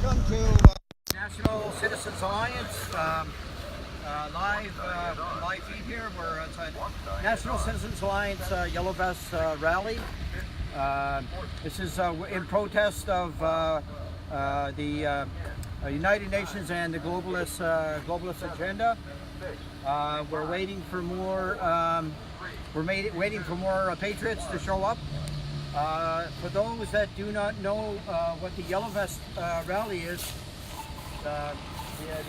welcome to National Citizens Alliance live feed here. We're outside National Citizens Alliance Yellow Vest rally. This is in protest of the United Nations and the globalist agenda. We're waiting for more. Waiting for more patriots to show up. For those that do not know what the Yellow Vest rally is, the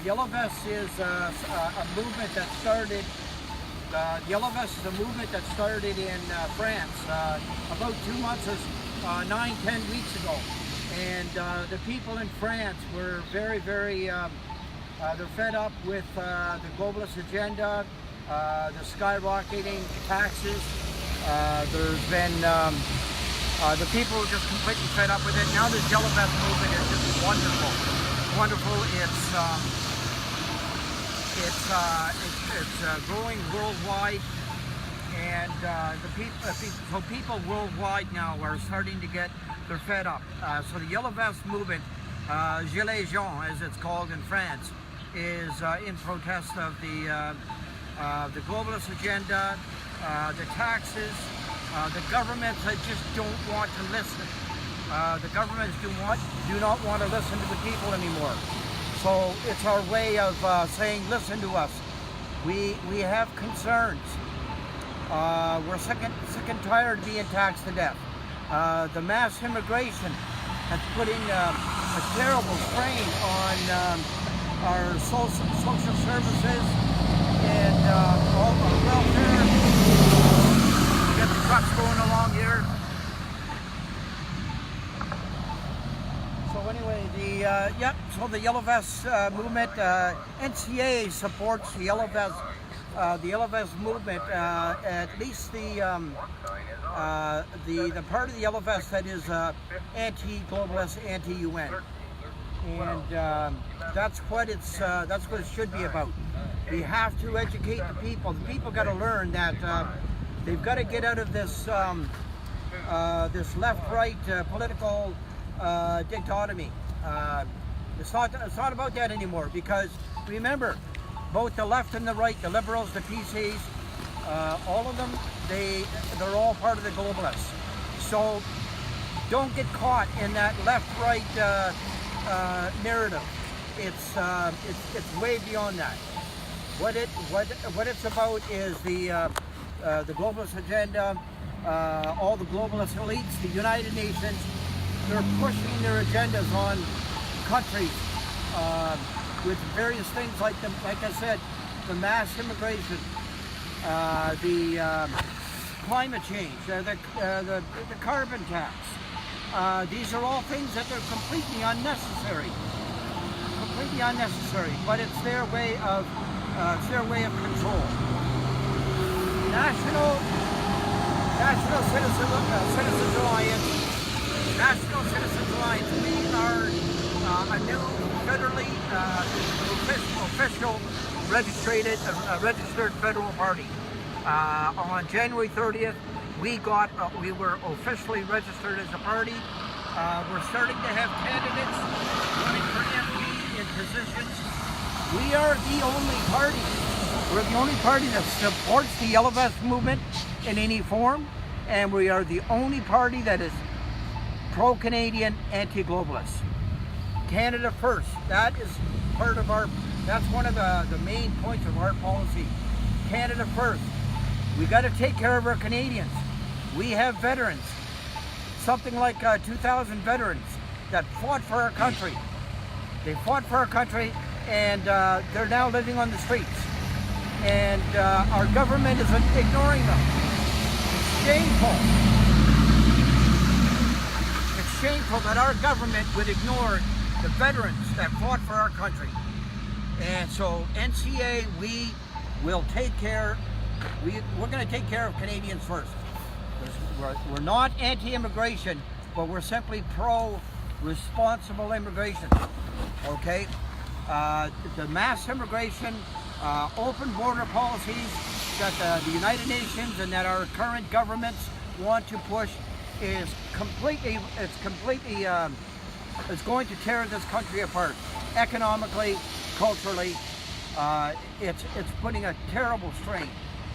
Yellow Vest is a movement that started. The Yellow Vest is a movement that started in France about 2 months, 9-10 weeks ago, and the people in France were very, they're fed up with the globalist agenda, the skyrocketing taxes. There's been the people are just completely fed up with it. Now this Yellow Vest movement is just wonderful. It's growing worldwide, and so people worldwide now are starting to they're fed up. So the Yellow Vest movement, Gilets jaunes as it's called in France, is in protest of the globalist agenda, the taxes. The governments that just don't want to listen. The governments do not want to listen to the people anymore. So it's our way of saying, listen to us. We have concerns. We're sick and tired of being taxed to death. The mass immigration has put in a terrible strain on our social services and all our welfare. Get the trucks going along here. So anyway, so the Yellow Vest movement, NCA supports the Yellow Vest movement. At least the part of the Yellow Vest that is anti-globalist, anti-UN, and that's what it should be about. We have to educate the people. The people got to learn that. They've got to get out of this this left-right political dichotomy. It's not about that anymore, because remember, both the left and the right, the liberals, the PCs, all of them, they're all part of the globalists. So don't get caught in that left-right narrative. It's way beyond that. What it's about is the globalist agenda, all the globalist elites, the United Nations. They're pushing their agendas on countries with various things like I said, the mass immigration, the climate change, the carbon tax. These are all things that are completely unnecessary, but it's their way of control. National Citizens Alliance. We are a new federally official registered federal party. On January 30th, we were officially registered as a party. We're starting to have candidates running for MP in positions. We are the only party. We're the only party that supports the Yellow Vest movement in any form, and we are the only party that is pro-Canadian, anti-globalist. Canada first. That is that's one of the main points of our policy. Canada first. We got to take care of our Canadians. We have veterans, something like 2,000 veterans that fought for our country. They fought for our country, and they're now living on the streets. And our government is ignoring them. It's shameful. It's shameful that our government would ignore the veterans that fought for our country. And so NCA, we will take care. We're going to take care of Canadians first. We're not anti-immigration, but we're simply pro-responsible immigration. Okay? The mass immigration, open border policies that the United Nations and that our current governments want to push is completely is going to tear this country apart, economically, culturally. It's putting a terrible strain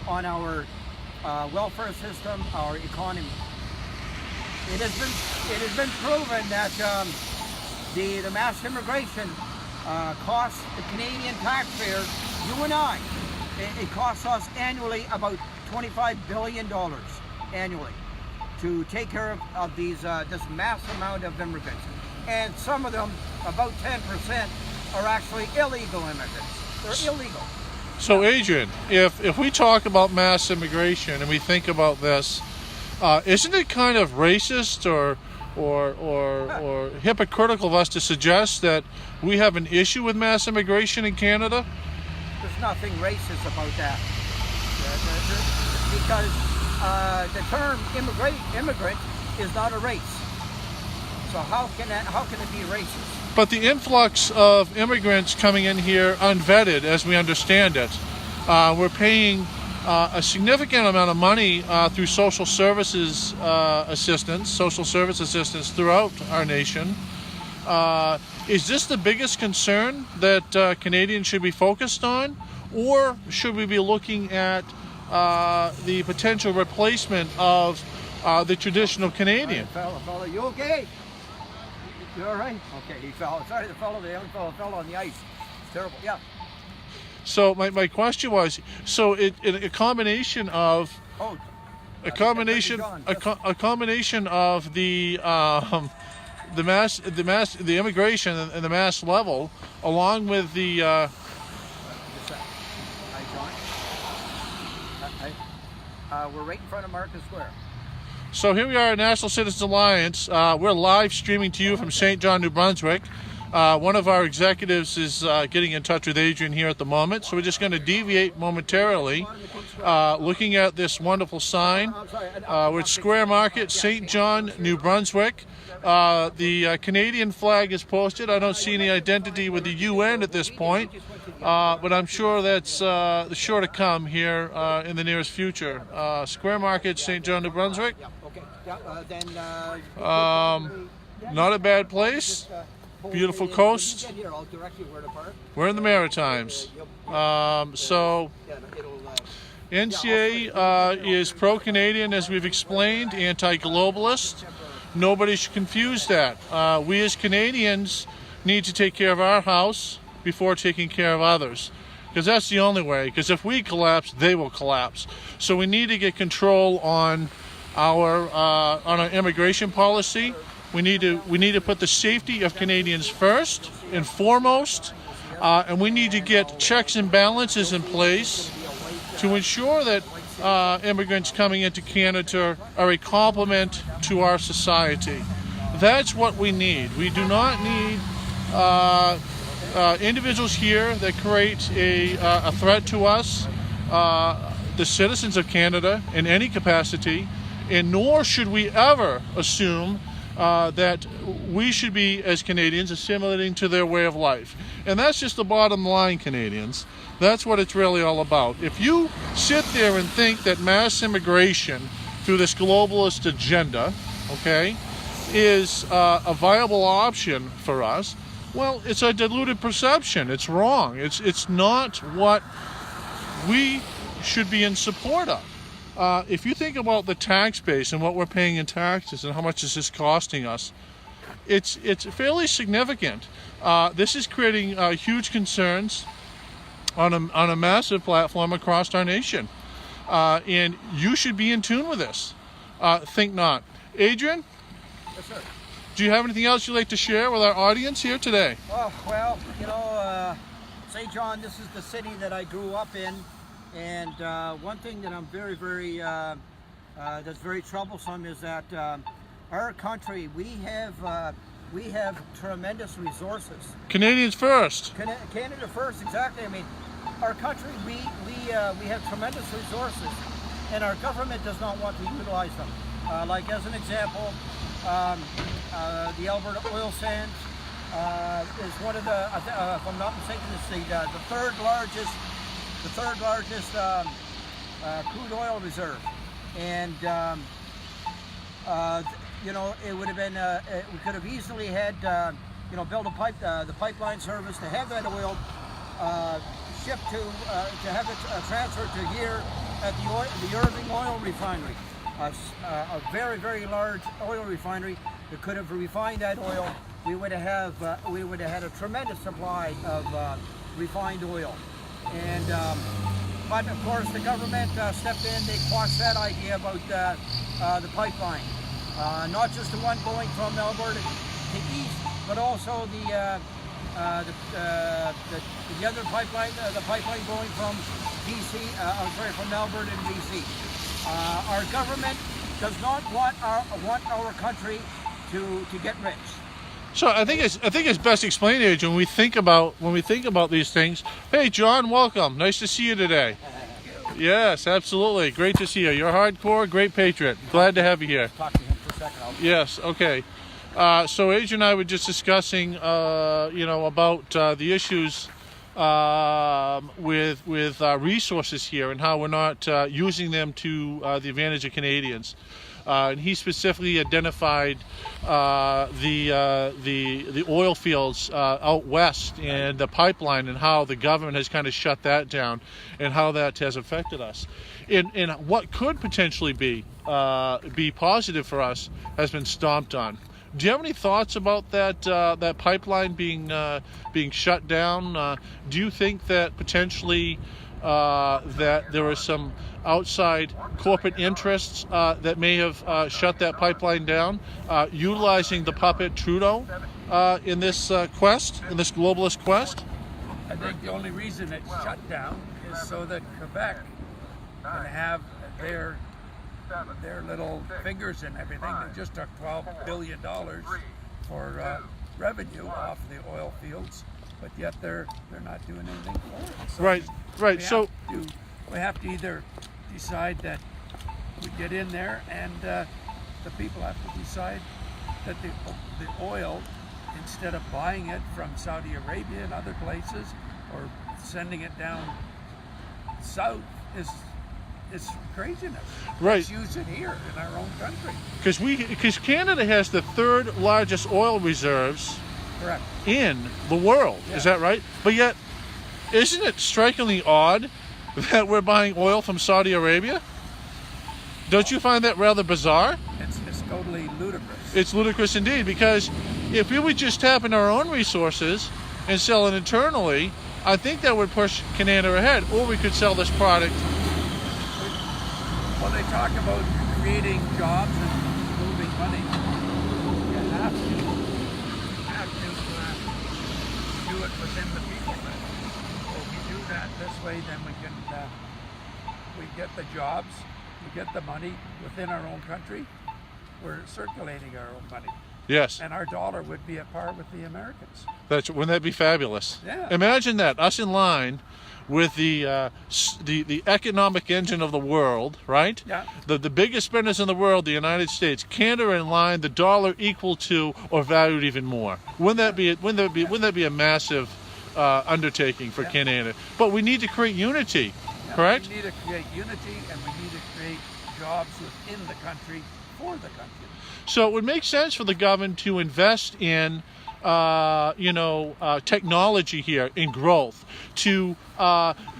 on our welfare system, our economy. It has been proven that the mass immigration costs the Canadian taxpayer, you and I, it costs us annually about $25 billion annually to take care of these this mass amount of immigrants. And some of them, about 10%, are actually illegal immigrants. They're illegal. So Adrian, if we talk about mass immigration and we think about this, isn't it kind of racist or hypocritical of us to suggest that we have an issue with mass immigration in Canada? There's nothing racist about that, because the term immigrant is not a race. So how can it be racist? But the influx of immigrants coming in here unvetted, as we understand it, we're paying a significant amount of money through social services assistance throughout our nation. Is this the biggest concern that Canadians should be focused on, or should we be looking at the potential replacement of the traditional Canadian? Fella, you okay? You all right? Okay, he fell. Sorry, the young fellow fell on the ice. It's terrible. Yeah. So my question was, so a combination of the immigration and the mass level, along with the Hi, John. We're right in front of Market Square. So here we are at National Citizens Alliance. We're live streaming to you from St. John, New Brunswick. One of our executives is getting in touch with Adrian here at the moment, so we're just going to deviate momentarily, looking at this wonderful sign. We're at Square Market, St. John, New Brunswick. The Canadian flag is posted. I don't see any identity with the UN at this point, but I'm sure that's sure to come here in the nearest future. Square Market, St. John, New Brunswick. Not a bad place. Beautiful coast. We're in the Maritimes. So NCA is pro-Canadian, as we've explained, anti-globalist. Nobody should confuse that. We as Canadians need to take care of our house before taking care of others, because that's the only way. Because if we collapse, they will collapse. So we need to get control on our immigration policy. We need to put the safety of Canadians first and foremost, and we need to get checks and balances in place to ensure that immigrants coming into Canada are a complement to our society. That's what we need. We do not need individuals here that create a threat to us, the citizens of Canada, in any capacity, and nor should we ever assume that we should be, as Canadians, assimilating to their way of life. And that's just the bottom line, Canadians. That's what it's really all about. If you sit there and think that mass immigration through this globalist agenda, okay, is a viable option for us, well, it's a diluted perception. It's wrong. It's not what we should be in support of. If you think about the tax base and what we're paying in taxes and how much this is costing us, it's fairly significant. This is creating huge concerns on a massive platform across our nation, and you should be in tune with this. Think not. Adrian? Yes, sir. Do you have anything else you'd like to share with our audience here today? Oh, well, you know, St. John, this is the city that I grew up in. And one thing that I'm very, that's very troublesome is that our country, we have tremendous resources. Canadians first. Canada first, exactly. I mean, our country, we have tremendous resources, and our government does not want to utilize them. Like as an example, the Alberta oil sands is one of the, if I'm not mistaken, it's the third largest crude oil reserve, and you know, it would have been, we could have easily had, you know, built the pipeline service to have that oil shipped to have it transferred to here at the Irving Oil Refinery, a very, very large oil refinery that could have refined that oil. We would have had a tremendous supply of refined oil, and but of course the government stepped in. They quashed that idea about the pipeline, not just the one going from Alberta to east, but also the other pipeline, the pipeline going from BC, from Alberta to BC. Our government does not want our country to get rich. So I think it's best explained, Age, when we think about these things. Hey, John, welcome. Nice to see you today. Yes, absolutely. Great to see you. You're hardcore, great patriot. Glad to have you here. Talk to him for a second. Yes. Okay. So Age and I were just discussing, you know, about the issues with resources here and how we're not using them to the advantage of Canadians. And he specifically identified the oil fields out west and the pipeline and how the government has kind of shut that down and how that has affected us. And what could potentially be positive for us has been stomped on. Do you have any thoughts about that pipeline being shut down? Do you think that potentially that there are some outside corporate interests that may have shut that pipeline down, utilizing the puppet Trudeau in this quest, in this globalist quest? I think the only reason it's shut down is so that Quebec can have their little fingers in everything. They just took $12 billion for revenue off the oil fields, but yet they're not doing anything for it. So Right. So we have to either decide that we get in there, and the people have to decide that the oil, instead of buying it from Saudi Arabia and other places or sending it down south, is craziness. Right. Let's use it here in our own country. because Canada has the third largest oil reserves Correct. in the world. Yeah. Is that right? But yet, isn't it strikingly odd that we're buying oil from Saudi Arabia? Don't you find that rather bizarre? It's totally ludicrous. It's ludicrous indeed, because if we would just tap into our own resources and sell it internally, I think that would push Canada ahead. Or we could sell this product. Well, they talk about creating jobs and moving money. You have to do it within the people. So if we do that this way, then we get the jobs, we get the money within our own country. We're circulating our own money. Yes. And our dollar would be at par with the Americans. Wouldn't that be fabulous? Yeah. Imagine that, us in line with the economic engine of the world, right? Yeah. The biggest spenders in the world, the United States, Canada in line, the dollar equal to or valued even more. Wouldn't that be a massive undertaking for Canada? But we need to create unity, correct? We need to create unity, and we need to create jobs within the country for the country. So it would make sense for the government to invest in technology here, in growth, to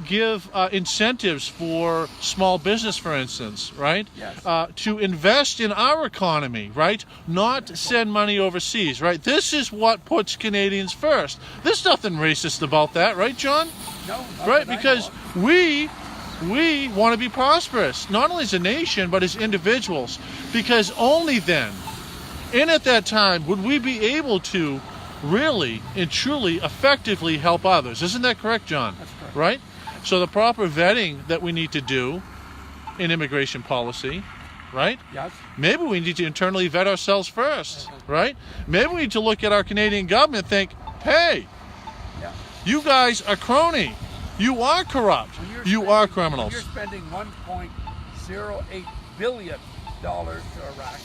give incentives for small business, for instance, right? Yes. To invest in our economy, right? Not send money overseas, right? This is what puts Canadians first. There's nothing racist about that, right, John? No, Right, because we want to be prosperous, not only as a nation, but as individuals, because only then, and at that time, would we be able to really and truly effectively help others. Isn't that correct, John? That's correct. Right? So the proper vetting that we need to do in immigration policy, right? Yes. Maybe we need to internally vet ourselves first, right? Maybe we need to look at our Canadian government and think, hey, Yeah. you guys are crony. You are corrupt. You are criminals. You're spending $1.08 billion to Iraq.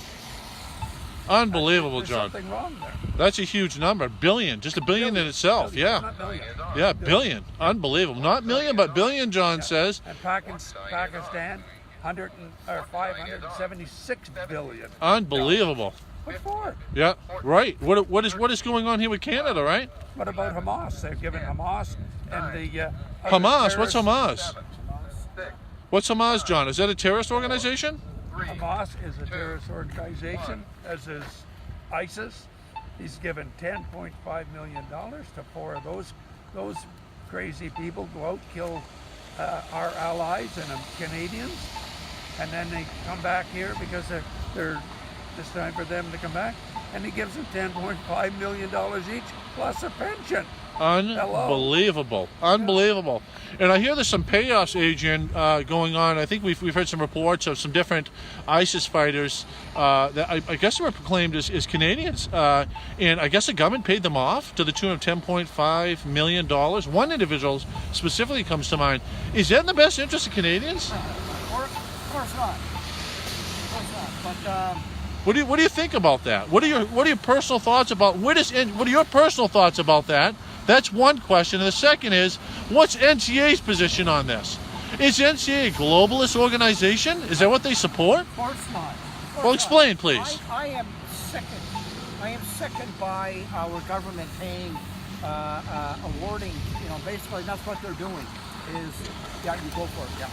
Unbelievable, There's John. something wrong there. That's a huge number. Billion. Just a billion in itself. Billion, Yeah. not million. Yeah, billion. Unbelievable. Not million, but billion, John says. And Pakistan, 576 billion. Unbelievable. What for? Yeah, right. What is going on here with Canada, right? What about Hamas? They've given Hamas and the other Hamas? What's terrorists- Hamas? What's Hamas, John? Is that a terrorist organization? Hamas is a terrorist organization, as is ISIS. He's given $10.5 million to four of those crazy people go out, kill our allies and Canadians, and then they come back here because it's time for them to come back, and he gives them $10.5 million each plus a pension. Unbelievable. Unbelievable. And I hear there's some payoffs, Adrian, going on. I think we've heard some reports of some different ISIS fighters that I guess were proclaimed as Canadians. And I guess the government paid them off to the tune of $10.5 million. One individual specifically comes to mind. Is that in the best interest of Canadians? Of course not. Of course not. But What do you think about that? What are your personal thoughts about what are your personal thoughts about that? That's one question. And the second is, what's NCA's position on this? Is NCA a globalist organization? Is that what they support? of course not. Of course Well, explain, not. please. I am sickened. I am sickened by our government paying, awarding. Basically that's what they're doing. You go for it. Yeah.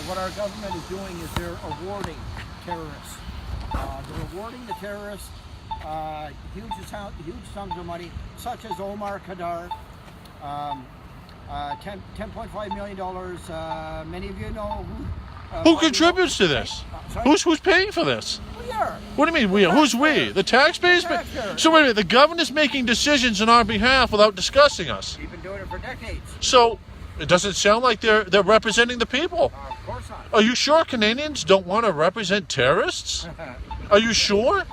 What our government is doing is they're awarding terrorists. They're awarding the terrorists huge sums of money, such as Omar Khadr, $10.5 million. Many of you know Who contributes to this? Sorry? Who's paying for this? We are. What do you mean we? Who's we? The taxpayers? The taxpayers. So wait a minute, the government's making decisions on our behalf without discussing us. We've been doing it for decades. So it doesn't sound like they're representing the people. Of course not. Are you sure Canadians don't want to represent terrorists? Are you sure?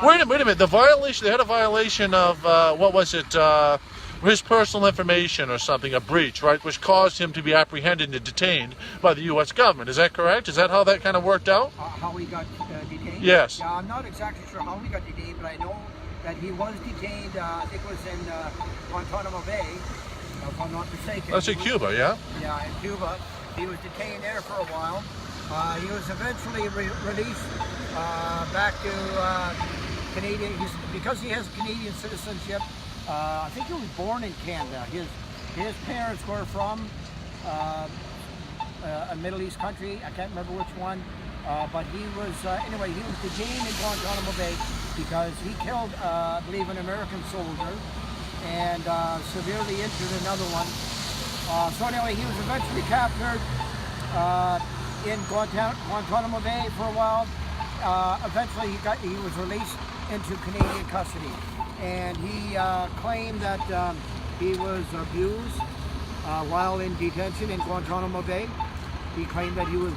Wait a minute. The violation. They had a violation of what was it? His personal information or something, a breach, right, which caused him to be apprehended and detained by the U.S. government. Is that correct? Is that how that kind of worked out? How he got detained? Yes. Yeah, I'm not exactly sure how he got detained, but I know that he was detained. I think it was in Guantanamo Bay, if I'm not mistaken. That's in Cuba, yeah? Yeah, in Cuba. He was detained there for a while. He was eventually released back to Canadian. Because he has Canadian citizenship. I think he was born in Canada. His parents were from a Middle East country. I can't remember which one. But he was anyway. He was detained in Guantanamo Bay because he killed, I believe, an American soldier and severely injured another one. So anyway, he was eventually captured in Guantanamo Bay for a while. Eventually, he was released into Canadian custody, and he claimed that he was abused while in detention in Guantanamo Bay. He claimed that he was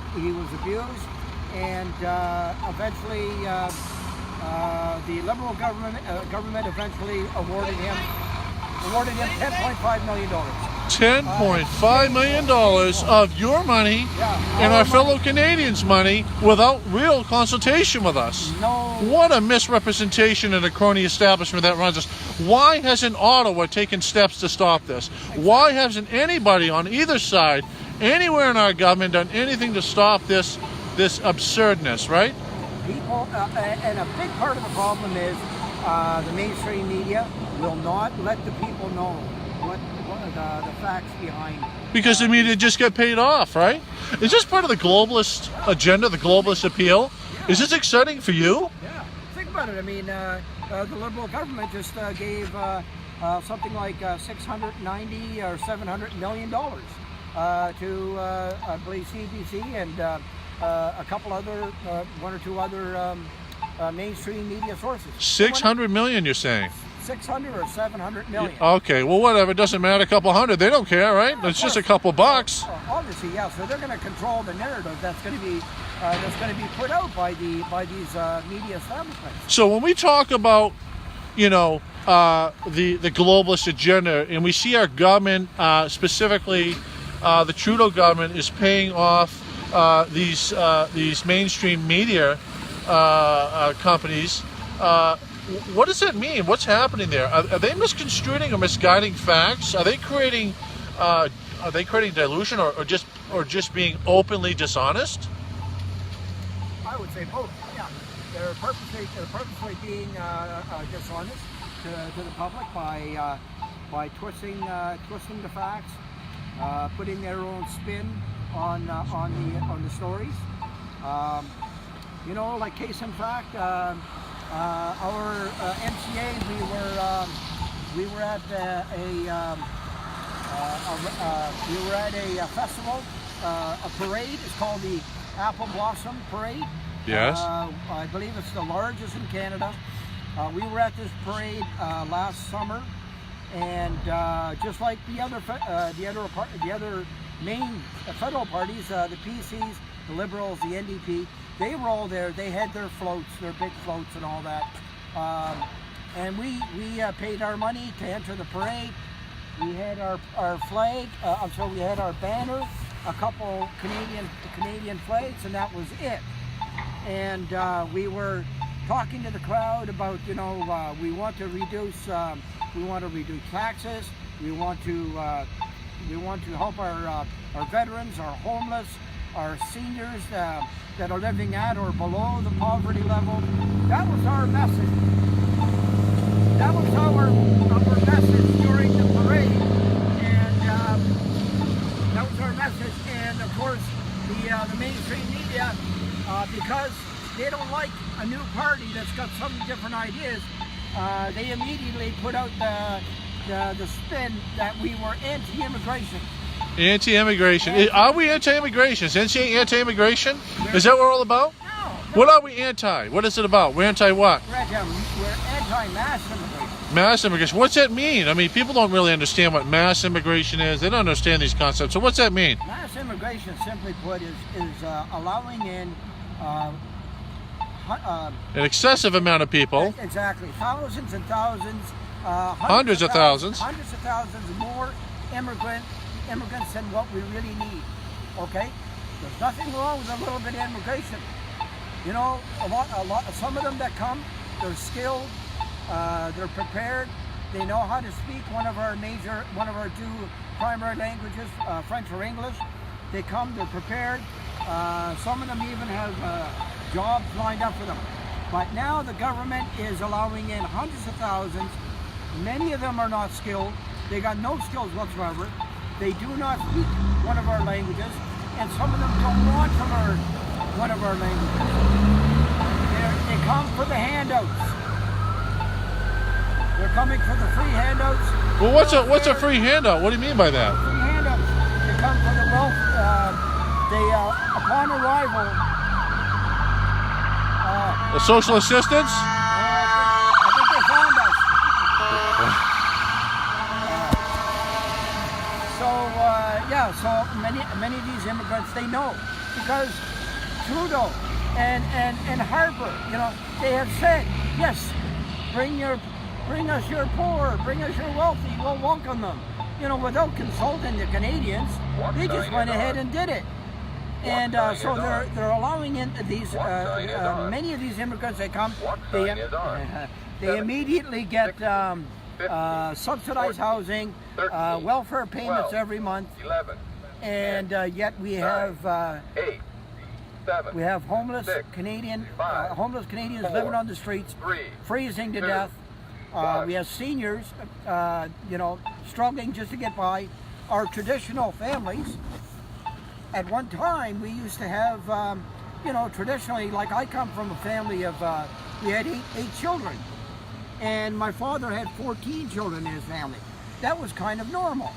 abused, and eventually the Liberal government eventually awarded him $10.5 million. $10.5 million of your money and our fellow Canadians' money without real consultation with us. No. What a misrepresentation and a crony establishment that runs us. Why hasn't Ottawa taken steps to stop this? Why hasn't anybody on either side, anywhere in our government, done anything to stop this absurdness, right? People, and a big part of the problem is the mainstream media will not let the people know what the facts behind. Because the media just get paid off, right? Is this part of the globalist agenda, the globalist appeal? Yeah. Is this exciting for you? Yeah, think about it. I mean, the Liberal government just gave something like 690 or 700 million dollars to, I believe, CBC and a couple other, one or two other mainstream media sources. 600 million, you're saying? 600 or 700 million. Okay, well, whatever. It doesn't matter. A couple hundred. They don't care, right? Yeah, It's just a couple bucks. Obviously, yeah. So they're going to control the narrative that's going to be put out by these media establishments. So when we talk about, the globalist agenda, and we see our government, specifically the Trudeau government, is paying off these mainstream media companies. What does that mean? What's happening there? Are they misconstruing or misguiding facts? Are they creating delusion or just being openly dishonest? I would say both. Yeah. they're purposely being dishonest to the public by twisting the facts, putting their own spin on the stories. You know, like case in fact, our NCA, we were at a festival, a parade. It's called the Apple Blossom Parade. Yes. I believe it's the largest in Canada. We were at this parade last summer, and just like the other main federal parties, the PCs, the Liberals, the NDP, they were all there. They had their floats, their big floats and all that. And we paid our money to enter the parade. We had our flag, we had our banner, a couple Canadian flags, and that was it. And we were talking to the crowd about, you know, we want to reduce taxes. We want to help our veterans, our homeless, our seniors that are living at or below the poverty level. That was our message. That was our message during the parade, and that was our message. And of course, the mainstream media, because they don't like a new party that's got some different ideas, they immediately put out the spin that we were anti-immigration. Anti-immigration. Are we anti-immigration? Is NCA anti-immigration? Is that what we're all about? No. What are we anti? What is it about? We're anti what? We're anti-mass immigration. Mass immigration. What's that mean? I mean, people don't really understand what mass immigration is. They don't understand these concepts. So what's that mean? Mass immigration, simply put, is allowing in An excessive amount of people. Exactly. Thousands and thousands. Hundreds of thousands. Hundreds of thousands more immigrants than what we really need. Okay? There's nothing wrong with a little bit of immigration. You know, some of them that come, they're skilled, they're prepared, they know how to speak one of our two primary languages, French or English. They come, they're prepared. Some of them even have jobs lined up for them. But now the government is allowing in hundreds of thousands. Many of them are not skilled. They got no skills whatsoever. They do not speak one of our languages, and some of them don't want to learn one of our languages. They come for the handouts. They're coming for the free handouts. Well, what's a free handout? What do you mean by that? Free handouts. They come for the wealth. Upon arrival. The social assistance? I think they found us. So many of these immigrants, they know, because Trudeau and Harper, you know, they have said, yes, bring us your poor, bring us your wealthy, we'll welcome them. You know, without consulting the Canadians, they just went ahead and did it. And so they're allowing in these many of these immigrants. They come, they immediately get subsidized housing, welfare payments every month, and yet we have homeless Canadians living on the streets, freezing to death. We have seniors, you know, struggling just to get by. Our traditional families. At one time, we used to have, you know, traditionally, like I come from a family of, we had eight children. And my father had 14 children in his family. That was kind of normal.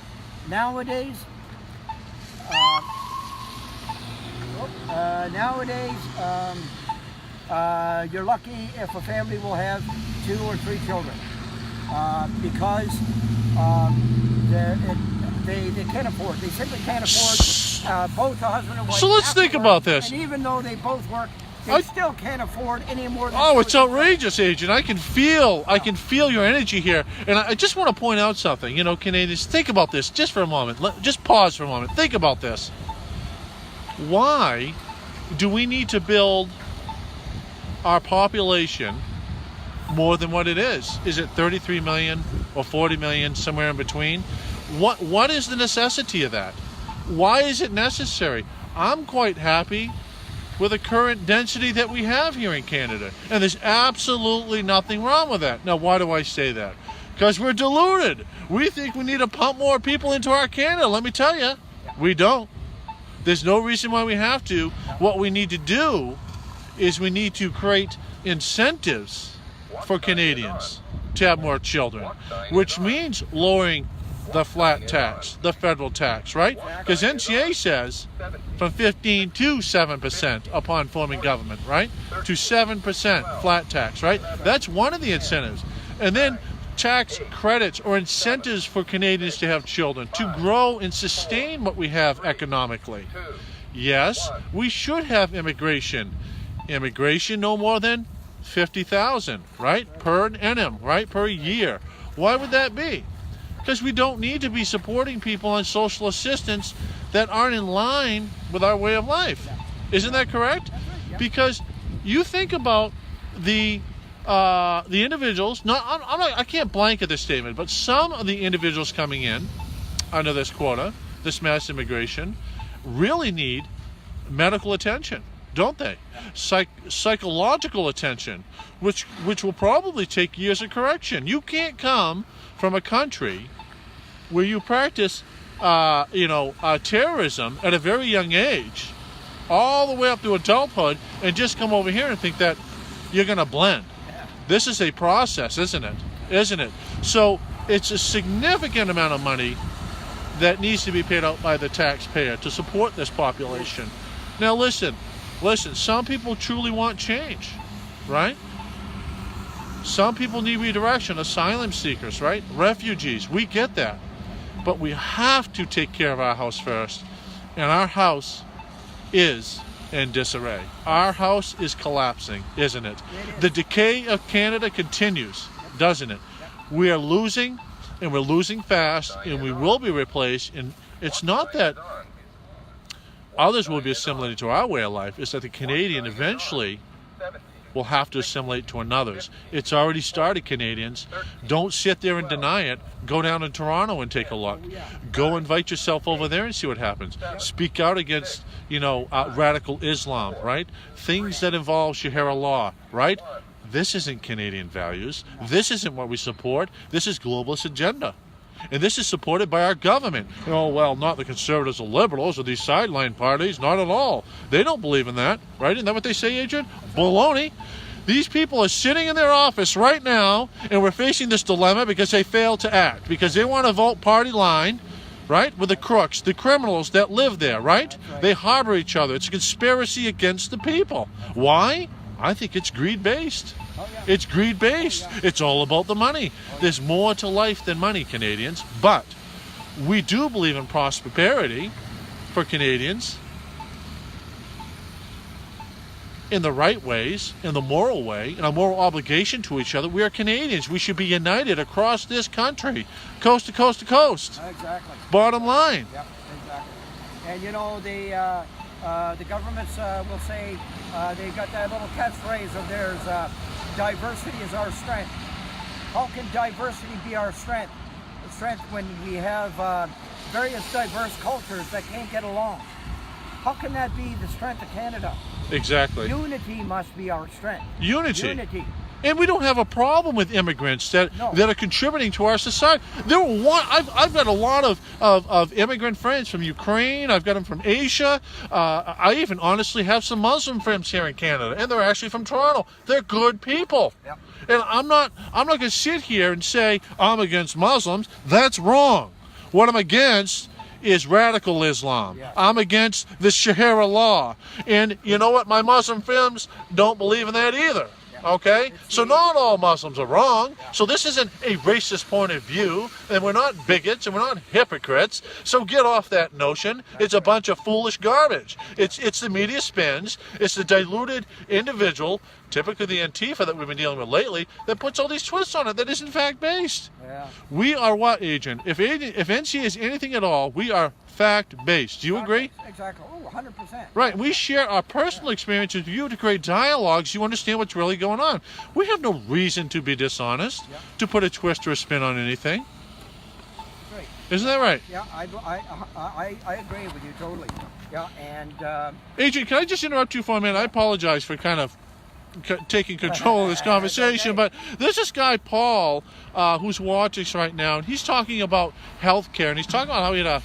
Nowadays, you're lucky if a family will have 2 or 3 children, because they can't afford. They simply can't afford both the husband and wife. So let's think about this. And even though they both work, they still can't afford any more than. Oh, it's outrageous, Agent. I can feel your energy here, and I just want to point out something. You know, Canadians, think about this just for a moment. Just pause for a moment. Think about this. Why do we need to build our population more than what it is? Is it 33 million or 40 million, somewhere in between? What is the necessity of that? Why is it necessary? I'm quite happy with the current density that we have here in Canada. And there's absolutely nothing wrong with that. Now, why do I say that? Because we're deluded. We think we need to pump more people into our Canada. Let me tell you, we don't. There's no reason why we have to. What we need to do is we need to create incentives for Canadians to have more children, which means lowering the flat tax, the federal tax, right? Because NCA says from 15 to 7% upon forming government, right? To 7% flat tax, right? That's one of the incentives. And then tax credits or incentives for Canadians to have children, to grow and sustain what we have economically. Yes, we should have immigration. Immigration no more than 50,000, right? Per annum, right? Per year. Why would that be? Because we don't need to be supporting people on social assistance that aren't in line with our way of life. Isn't that correct? Because you think about the individuals. I can't blanket this statement, but some of the individuals coming in under this quota, this mass immigration, really need medical attention, don't they? Psychological attention, which will probably take years of correction. You can't come from a country where you practice, terrorism at a very young age, all the way up to adulthood, and just come over here and think that you're going to blend. This is a process, isn't it? So it's a significant amount of money that needs to be paid out by the taxpayer to support this population. Now listen, some people truly want change, right? Some people need redirection, asylum seekers, right? Refugees, we get that. But we have to take care of our house first. And our house is in disarray. Our house is collapsing, isn't it? The decay of Canada continues, doesn't it? We are losing, and we're losing fast, and we will be replaced. And it's not that others will be assimilated to our way of life, it's that the Canadian eventually will have to assimilate to another's. It's already started, Canadians. Don't sit there and deny it. Go down to Toronto and take a look. Go invite yourself over there and see what happens. Speak out against, radical Islam, right? Things that involve Sharia law, right? This isn't Canadian values. This isn't what we support. This is globalist agenda. And this is supported by our government. Oh, well, not the conservatives or liberals or these sideline parties, not at all. They don't believe in that, right? Isn't that what they say, Adrian? Baloney. These people are sitting in their office right now, and we're facing this dilemma because they failed to act, because they want to vote party line, right, with the crooks, the criminals that live there, right? They harbor each other. It's a conspiracy against the people. Why? I think it's greed-based. It's greed-based. It's all about the money. There's more to life than money, Canadians. But we do believe in prosperity for Canadians in the right ways, in the moral way, in a moral obligation to each other. We are Canadians. We should be united across this country, coast to coast to coast. Exactly. Bottom line. Yep, exactly. And the governments will say they've got that little catchphrase of theirs, diversity is our strength. How can diversity be our strength? The strength when we have various diverse cultures that can't get along. How can that be the strength of Canada? Exactly. Unity must be our strength. Unity. And we don't have a problem with immigrants that are contributing to our society. I've got a lot of immigrant friends from Ukraine. I've got them from Asia. I even honestly have some Muslim friends here in Canada, and they're actually from Toronto. They're good people. Yep. And I'm not going to sit here and say I'm against Muslims. That's wrong. What I'm against is radical Islam. Yeah. I'm against the Sharia law. And you know what? My Muslim friends don't believe in that either. Okay? So not all Muslims are wrong. So this isn't a racist point of view, and we're not bigots, and we're not hypocrites. So get off that notion. It's a bunch of foolish garbage. It's the media spins. It's the diluted individual, typically the Antifa that we've been dealing with lately, that puts all these twists on it that isn't fact-based. Yeah. We are what, Agent? If NCA is anything at all, we are fact-based. Do you agree? Exactly. Oh, 100%. Right. We share our personal experiences with you to create dialogues. You understand what's really going on. We have no reason to be dishonest, to put a twist or a spin on anything. Right. Isn't that right? Yeah, I agree with you totally. Yeah, and Adrian, can I just interrupt you for a minute? I apologize for kind of taking control of this conversation, but there's this guy Paul who's watching us right now, and he's talking about healthcare, and he's talking about how he had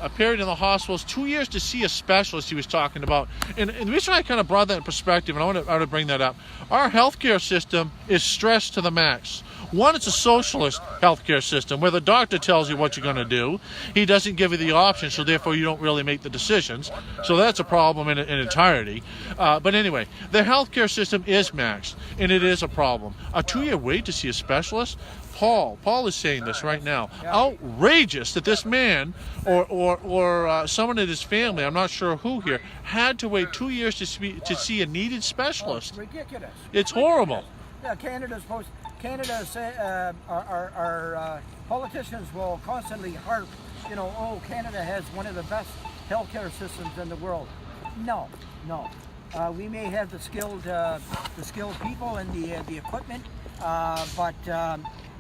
a period in the hospitals, 2 years to see a specialist. He was talking about, and the reason I kind of brought that in perspective, and I want to bring that up, our healthcare system is stressed to the max. One, it's a socialist healthcare system where the doctor tells you what you're going to do. He doesn't give you the option, so therefore you don't really make the decisions. So that's a problem in entirety. But anyway, the healthcare system is maxed, and it is a problem. A 2-year wait to see a specialist? Paul is saying this right now. Outrageous that this man or someone in his family, I'm not sure who here, had to wait 2 years to see a needed specialist. it's ridiculous. It's horrible. Yeah, Canada say our politicians will constantly harp, oh, Canada has one of the best healthcare systems in the world. No. We may have the skilled people and the equipment, but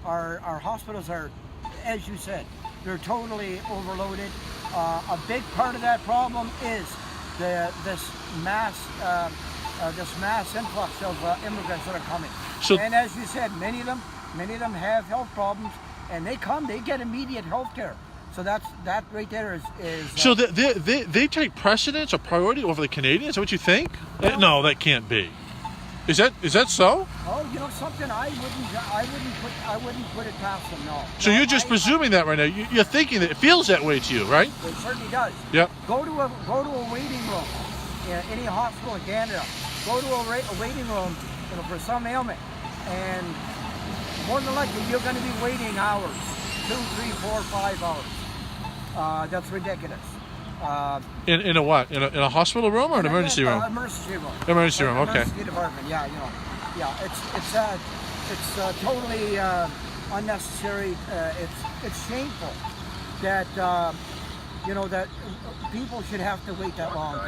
our hospitals are, as you said, they're totally overloaded. A big part of that problem is this mass influx of immigrants that are coming. So, and as you said, many of them have health problems, and they get immediate health care. So that right there is so they take precedence or priority over the Canadians? Is that what you think? No, that can't be. Is that so? Oh, something I wouldn't put it past them. No. So you're just presuming that right now. You're thinking that it feels that way to you, right? It certainly does. Yep. Go to a waiting room in any hospital in Canada. Go to a waiting room, for some ailment, and more than likely you're going to be waiting hours, 2, 3, 4, 5 hours. That's ridiculous. In a what? In a hospital room or an emergency room? Emergency room. Emergency room. Okay. Emergency department. Yeah. It's totally unnecessary. It's shameful that that people should have to wait that long,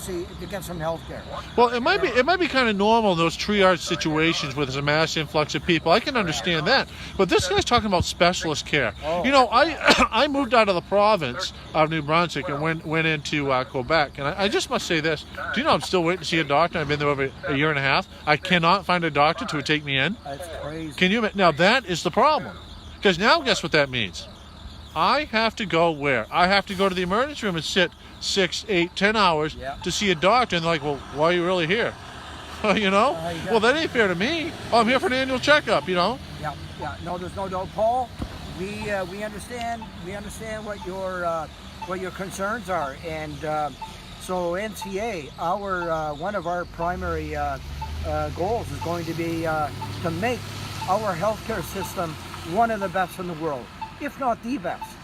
to get some health care. Well, it might be kind of normal in those triage situations where there's a mass influx of people. I can understand that, but this guy's talking about specialist care. I moved out of the province of New Brunswick and went into Quebec, and I just must say this. Do you know I'm still waiting to see a doctor? I've been there over a year and a half. I cannot find a doctor to take me in. That's crazy. Can you? Now that is the problem, because now guess what that means? I have to go where? I have to go to the emergency room and sit 6, 8, 10 hours to see a doctor, and they're like, well, why are you really here? Well, that ain't fair to me. I'm here for an annual checkup, Yeah. No, there's no doubt, Paul. We understand what your concerns are, and so NCA, one of our primary goals is going to be to make our healthcare system one of the best in the world, if not the best.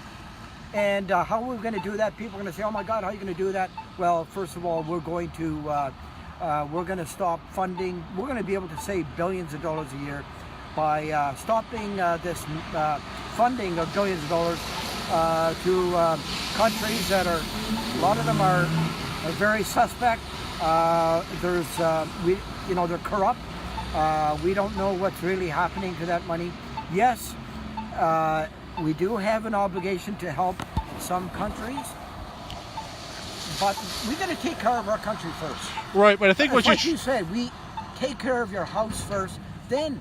And how are we going to do that? People are going to say, oh my God, how are you going to do that? Well, first of all, we're going to stop funding. We're going to be able to save billions of dollars a year by stopping this funding of billions of dollars to countries that are, a lot of them are very suspect. They're corrupt. We don't know what's really happening to that money. Yes, we do have an obligation to help some countries, but we got to take care of our country first. Right, but I think what you said, we take care of your house first, then,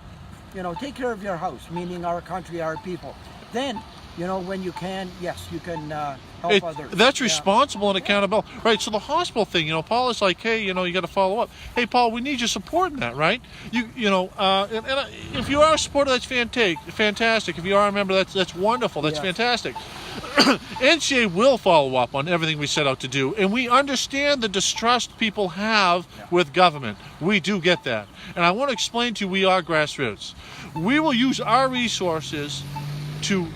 take care of your house, meaning our country, our people. Then, when you can, yes, you can help others. That's responsible and accountable. Right, so the hospital thing, Paul is like, hey, you got to follow up. Hey, Paul, we need your support in that, right? If you are a supporter, that's fantastic. If you are a member, that's wonderful. That's fantastic. NCA will follow up on everything we set out to do, and we understand the distrust people have with government. We do get that. And I want to explain to you, we are grassroots. We will use our resources to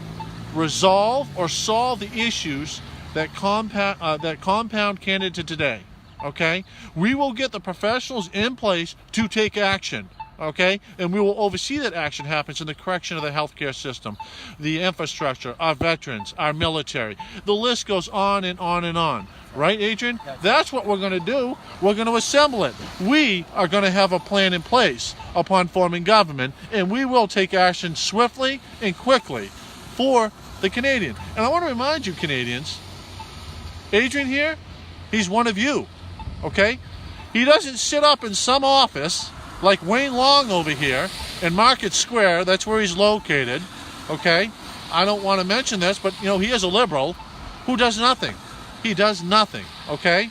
resolve or solve the issues that compound Canada today. Okay, we will get the professionals in place to take action. Okay, and we will oversee that action happens in the correction of the healthcare system, the infrastructure, our veterans, our military. The list goes on and on and on. Right, Adrian? That's what we're going to do. We're going to assemble it. We are going to have a plan in place upon forming government, and we will take action swiftly and quickly for the Canadian. And I want to remind you, Canadians, Adrian here, he's one of you, okay? He doesn't sit up in some office like Wayne Long over here in Market Square. That's where he's located, okay? I don't want to mention this, but, he is a liberal who does nothing. He does nothing, okay?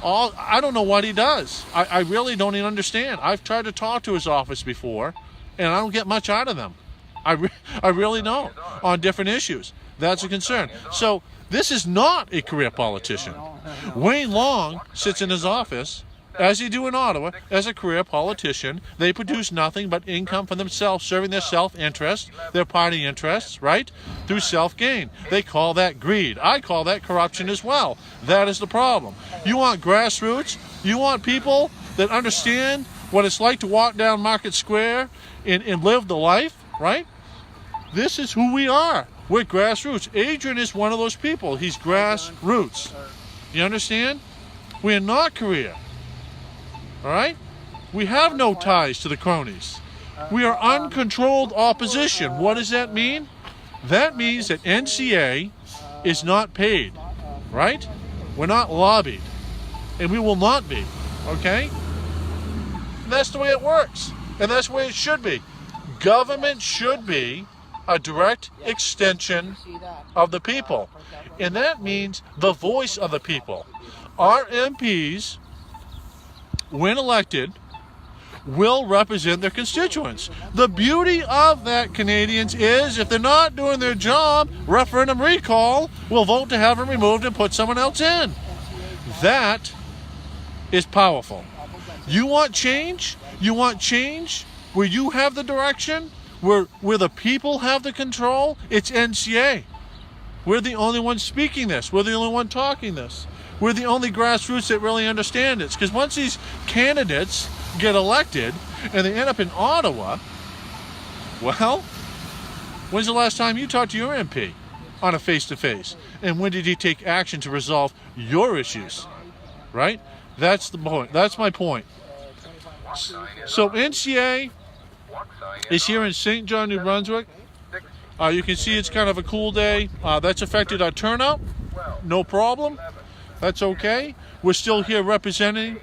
I don't know what he does. I really don't even understand. I've tried to talk to his office before, and I don't get much out of them. I really don't, on different issues. That's a concern. So this is not a career politician. Wayne Long sits in his office, as he do in Ottawa, as a career politician. They produce nothing but income for themselves, serving their self-interest, their party interests, right? Through self-gain. They call that greed. I call that corruption as well. That is the problem. You want grassroots? You want people that understand what it's like to walk down Market Square and live the life, right? This is who we are. We're grassroots. Adrian is one of those people. He's grassroots. You understand? We're not career. All right? We have no ties to the cronies. We are uncontrolled opposition. What does that mean? That means that NCA is not paid, right? We're not lobbied, and we will not be, okay? And that's the way it works, and that's the way it should be. Government should be a direct extension of the people, and that means the voice of the people. Our MPs, when elected, will represent their constituents. The beauty of that, Canadians, is if they're not doing their job, referendum recall, we'll vote to have them removed and put someone else in. That is powerful. You want change? You want change where you have the direction, where the people have the control? It's NCA. We're the only ones speaking this. We're the only one talking this. We're the only grassroots that really understand it. Because once these candidates get elected and they end up in Ottawa, well, when's the last time you talked to your MP on a face-to-face? And when did he take action to resolve your issues? Right? That's the point. That's my point. So NCA is here in St. John, New Brunswick. You can see it's kind of a cool day. That's affected our turnout. No problem. That's okay. We're still here representing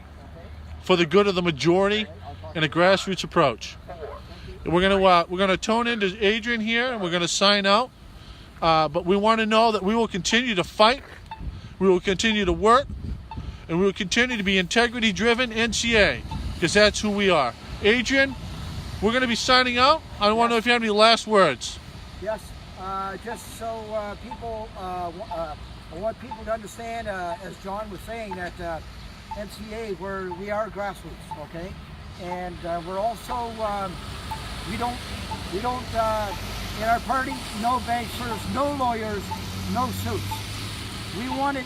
for the good of the majority in a grassroots approach. And we're gonna tone into Adrian here, and we're gonna sign out. But we want to know that we will continue to fight, we will continue to work, and we will continue to be integrity-driven NCA, because that's who we are. Adrian, we're going to be signing out. I want to know if you have any last words. Yes, just so people, I want people to understand, as John was saying, that NCA, we are grassroots, okay? And we're also, we don't, in our party, no bankers, no lawyers, no suits. We want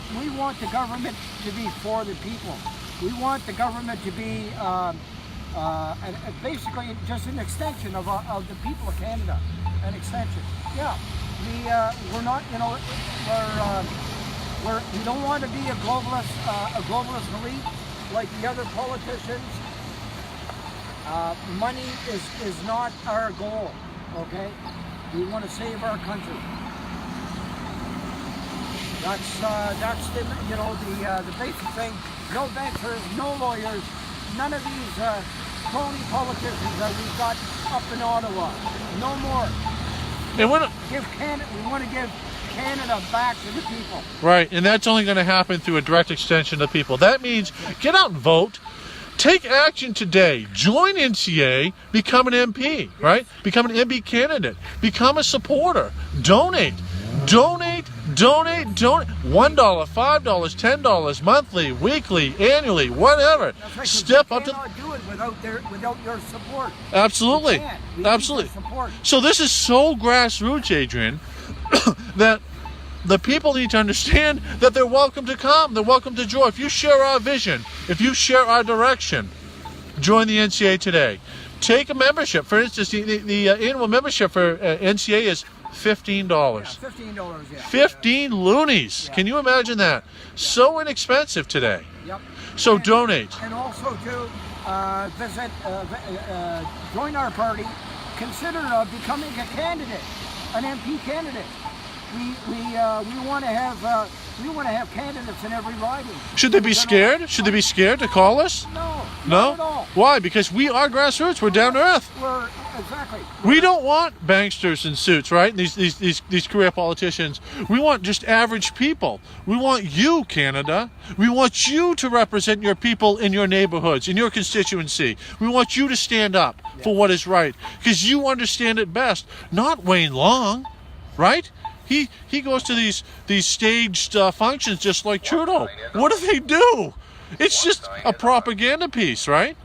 the government to be for the people. We want the government to be basically just an extension of the people of Canada, an extension. Yeah, we're not, we don't want to be a globalist elite like the other politicians. Money is not our goal. Okay, we want to save our country. That's the basic thing. No bankers, no lawyers, none of these crony politicians that we've got up in Ottawa. No more. We want to give Canada back to the people. Right, and that's only going to happen through a direct extension of people. That means get out and vote. Take action today. Join NCA. Become an MP, right? Become an MP candidate. Become a supporter. Donate. $1, $5, $10, monthly, weekly, annually, whatever. Right, Step up to. You cannot do it without your support. Absolutely, absolutely. So this is so grassroots, Adrian, that the people need to understand that they're welcome to come. They're welcome to join. If you share our vision, if you share our direction, join the NCA today. Take a membership. For instance, the annual membership for NCA is $15. Yeah, $15, yeah. 15 loonies. Yeah. Can you imagine that? So inexpensive today. Yep. So donate. And also to join our party, consider becoming a candidate, an MP candidate. We want to have candidates in every riding. Should they be scared? Should they be scared to call us? No, No? not at all. Why? Because we are grassroots. We're down to earth. Exactly. We don't want banksters in suits, right? These career politicians. We want just average people. We want you, Canada. We want you to represent your people in your neighborhoods, in your constituency. We want you to stand up for what is right, because you understand it best, not Wayne Long, right? He goes to these staged functions just like Trudeau. What do they do? It's just a propaganda piece, right?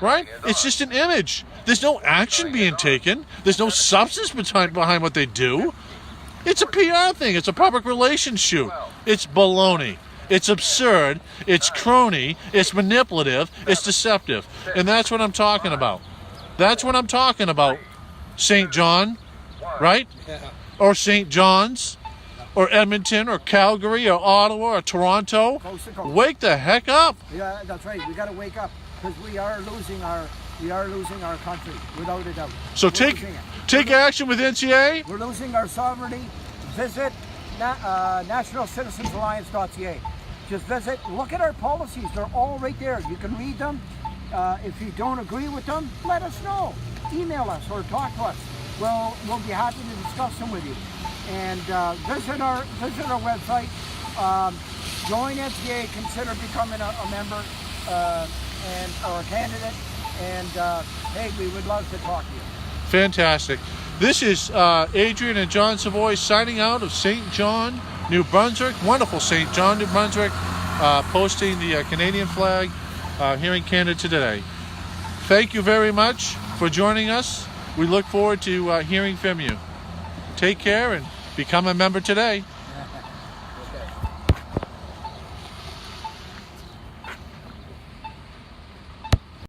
Right? It's just an image. There's no action being taken. There's no substance behind what they do. It's a PR thing. It's a public relations shoot. It's baloney. It's absurd. It's crony. It's manipulative. It's deceptive. And that's what I'm talking about. That's what I'm talking about. St. John, right? Or St. John's, or Edmonton, or Calgary, or Ottawa, or Toronto. Coast to coast. Wake the heck up. Yeah, that's right. We got to wake up, because we are losing our country, without a doubt. So We're take losing it. action with NCA. We're losing our sovereignty. Visit nationalcitizensalliance.ca. Just visit, look at our policies. They're all right there. You can read them. If you don't agree with them, let us know. Email us or talk to us. We'll be happy to discuss them with you. And visit our website. Join NCA. Consider becoming a member or a candidate. And hey, we would love to talk to you. Fantastic. This is Adrian and John Savoy signing out of St. John, New Brunswick. Wonderful St. John, New Brunswick, posting the Canadian flag here in Canada today. Thank you very much for joining us. We look forward to hearing from you. Take care and become a member today.